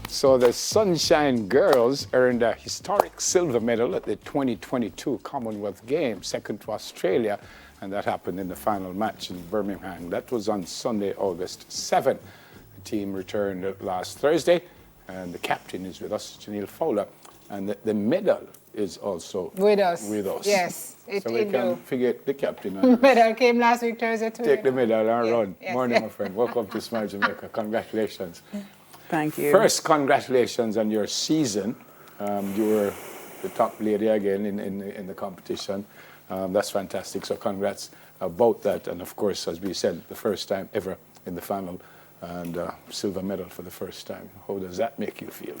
So the Sunshine Girls earned a historic silver medal at the 2022 Commonwealth Games, second to Australia, and that happened in the final match in Birmingham. That was on Sunday, August 7. The team returned last Thursday, and the captain is with us, Janelle Fowler, and the medal is also with us. Yes. So we can forget the captain. Medal came last week, Thursday, too. Take the medal and run. Yes. Morning, my friend. Welcome to Smile Jamaica. Congratulations. Thank you. First, congratulations on your season. You were the top lady again in the competition. That's fantastic. So congrats about that. And of course, as we said, the first time ever in the final and silver medal for the first time. How does that make you feel?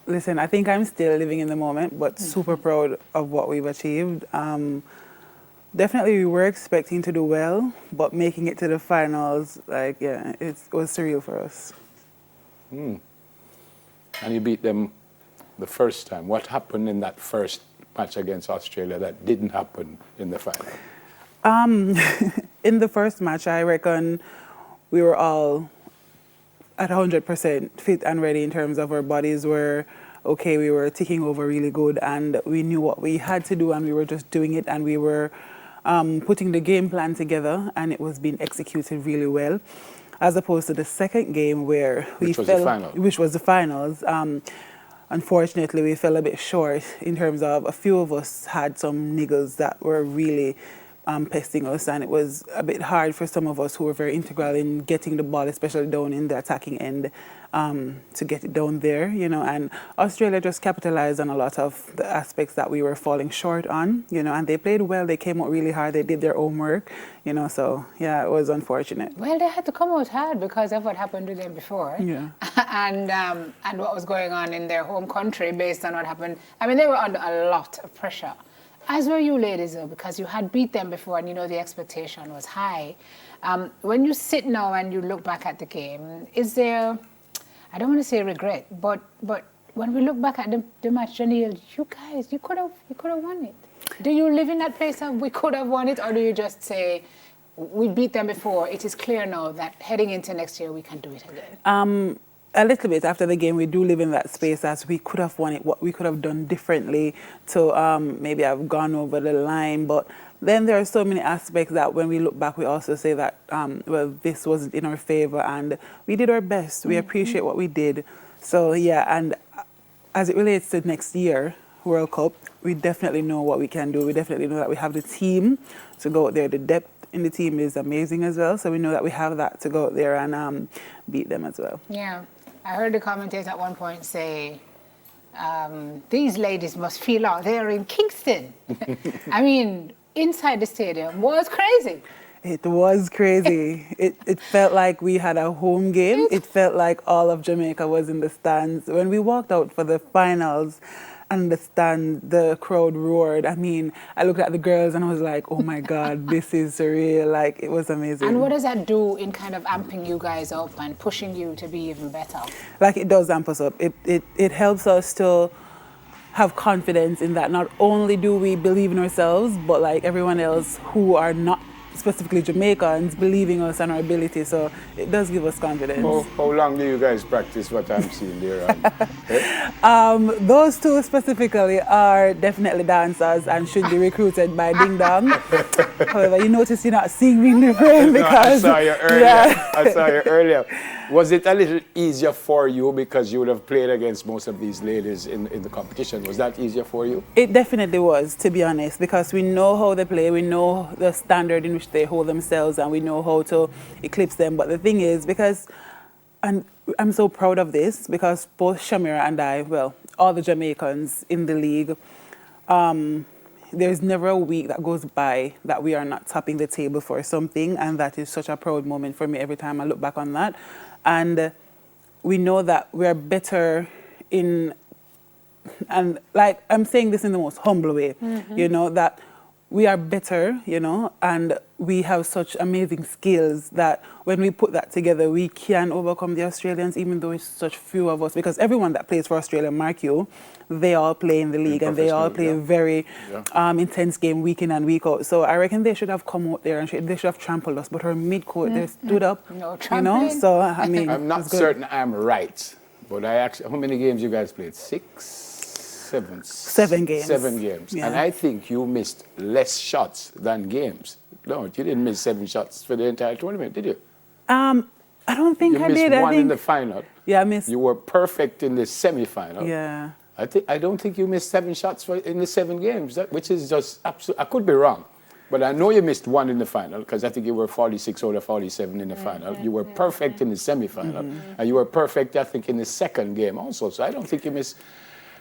Listen, I think I'm still living in the moment, but super proud of what we've achieved. Definitely, we were expecting to do well, but making it to the finals, it was surreal for us. And you beat them the first time. What happened in that first match against Australia that didn't happen in the final? In the first match, I reckon we were all at 100% fit and ready in terms of our bodies were okay. We were ticking over really good, and we knew what we had to do, and we were just doing it, and we were putting the game plan together, and it was being executed really well, as opposed to the second game where which was the finals. Unfortunately, we fell a bit short in terms of a few of us had some niggles that were really pesting us, and it was a bit hard for some of us who were very integral in getting the ball, especially down in the attacking end, to get it down there, and Australia just capitalized on a lot of the aspects that we were falling short on, and they played well, they came out really hard, they did their homework, so yeah, it was unfortunate. Well, they had to come out hard because of what happened to them before. Yeah. and what was going on in their home country based on what happened. I mean, they were under a lot of pressure. As were you ladies, though, because you had beat them before and the expectation was high. When you sit now and you look back at the game, is there, I don't want to say regret, but when we look back at the match, Janelle, you guys, you could have won it. Do you live in that place of we could have won it, or do you just say, we beat them before, it is clear now that heading into next year we can do it again? A little bit after the game, we do live in that space as we could have won it, what we could have done differently to maybe have gone over the line. But then there are so many aspects that when we look back, we also say that, this wasn't in our favor and we did our best. We appreciate what we did. So, yeah, and as it relates to next year, World Cup, we definitely know what we can do. We definitely know that we have the team to go out there. The depth in the team is amazing as well. So we know that we have that to go out there and beat them as well. Yeah. I heard the commentator at one point say, these ladies must feel out there in Kingston. I mean, inside the stadium was crazy. It was crazy. It felt like we had a home game. It felt like all of Jamaica was in the stands. When we walked out for the finals and the crowd roared. I mean, I looked at the girls and I was like, oh my God, this is surreal. Like, it was amazing. And what does that do in kind of amping you guys up and pushing you to be even better? Like, it does amp us up. It helps us to have confidence in that not only do we believe in ourselves, but like everyone else who are not specifically Jamaicans believing us and our ability, so it does give us confidence. How long do you guys practice what I'm seeing there? Those two specifically are definitely dancers and should be recruited by Ding Dong. However, you notice you're not seeing me in the frame because... No, I saw you earlier. Yeah. I saw you earlier. Was it a little easier for you because you would have played against most of these ladies in the competition? Was that easier for you? It definitely was, to be honest, because we know how they play, we know the standard in which they hold themselves, and we know how to eclipse them. But the thing is, and I'm so proud of this, because both Shamira and I, well, all the Jamaicans in the league, there's never a week that goes by that we are not topping the table for something, and that is such a proud moment for me every time I look back on that. And we know that we're better in, and like I'm saying this in the most humble way, that we are better, you know, and we have such amazing skills that when we put that together, we can overcome the Australians, even though it's such few of us. Because everyone that plays for Australia, mark you, they all play in the league and they all play a very intense game week in and week out. So I reckon they should have come out there and they should have trampled us. But our mid-court, they stood up, No you know. trampling. So, I mean, I'm not it's good. certain I'm right, but I actually, how many games you guys played? 7 games. 7 games. Yeah. And I think you missed less shots than games. No, you didn't miss 7 shots for the entire tournament, did you? I don't think You I missed did. one I think, in the final. yeah, I missed. You were perfect in the semi-final. Yeah. I don't think you missed 7 shots in the 7 games, which is just absolute. I could be wrong, but I know you missed one in the final because I think you were 46 out of 47 in the final. You were perfect in the semi-final, and you were perfect, I think, in the second game also. So I don't think you missed.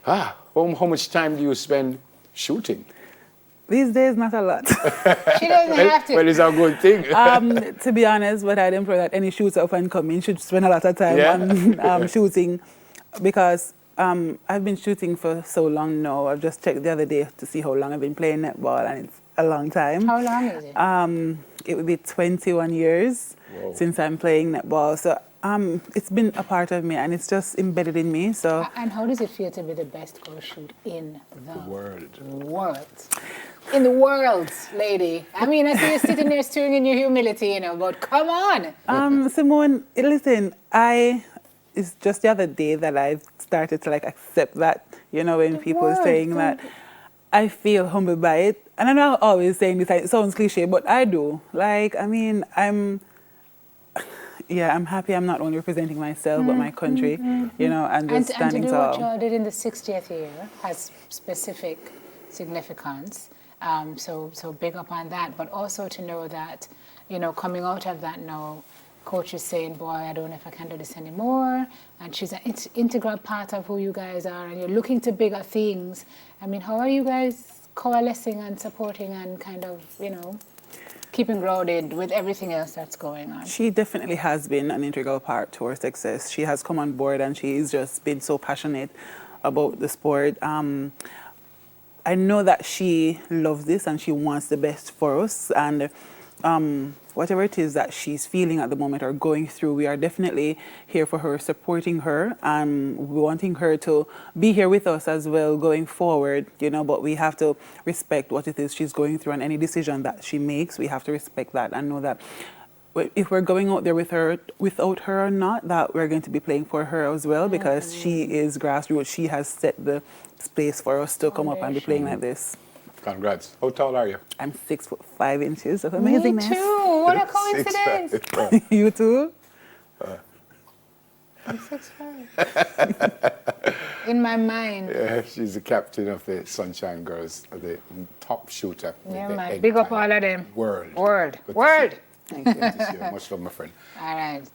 How much time do you spend shooting? These days, not a lot. She doesn't have to. Well, it's a good thing. To be honest, but I'd implore that any shooter up and coming should spend a lot of time on shooting, because I've been shooting for so long now. I've just checked the other day to see how long I've been playing netball, and it's a long time. How long is it? It would be 21 years since I'm playing netball. So it's been a part of me, and it's just embedded in me. So. And how does it feel to be the best goal shoot in the World. In the world, lady. I mean, I see you sitting there stewing in your humility, you know, but come on. Simone, listen, it's just the other day that I started to like accept that, you know, when people are saying that, I feel humbled by it. And I'm not always saying this, it sounds cliche, but I do. Like, I mean, I'm happy I'm not only representing myself, but my country, you know, and just standing and to do what tall. you did in the 60th year has specific significance. So big up on that, but also to know that, you know, coming out of that now, coach is saying, boy, I don't know if I can do this anymore. And she's an integral part of who you guys are, and you're looking to bigger things. I mean, how are you guys coalescing and supporting and kind of, you know, keeping grounded with everything else that's going on? She definitely has been an integral part to our success. She has come on board and she's just been so passionate about the sport. I know that she loves this and she wants the best for us. And whatever it is that she's feeling at the moment or going through, we are definitely here for her, supporting her, and wanting her to be here with us as well going forward, you know, but we have to respect what it is she's going through, and any decision that she makes, we have to respect that and know that if we're going out there with her, without her or not, that we're going to be playing for her as well, because she is grassroots. She has set the space for us to come up and be playing like this. Congrats. How tall are you? I'm 6'5" of amazingness. Me too. What a coincidence. 6'5". You too? I'm 6'5". In my mind. Yeah, she's the captain of the Sunshine Girls, the top shooter. Yeah, in the man. Big up entire all of them. World. World. Good to World. see you. Thank you. Much love, my friend. All right.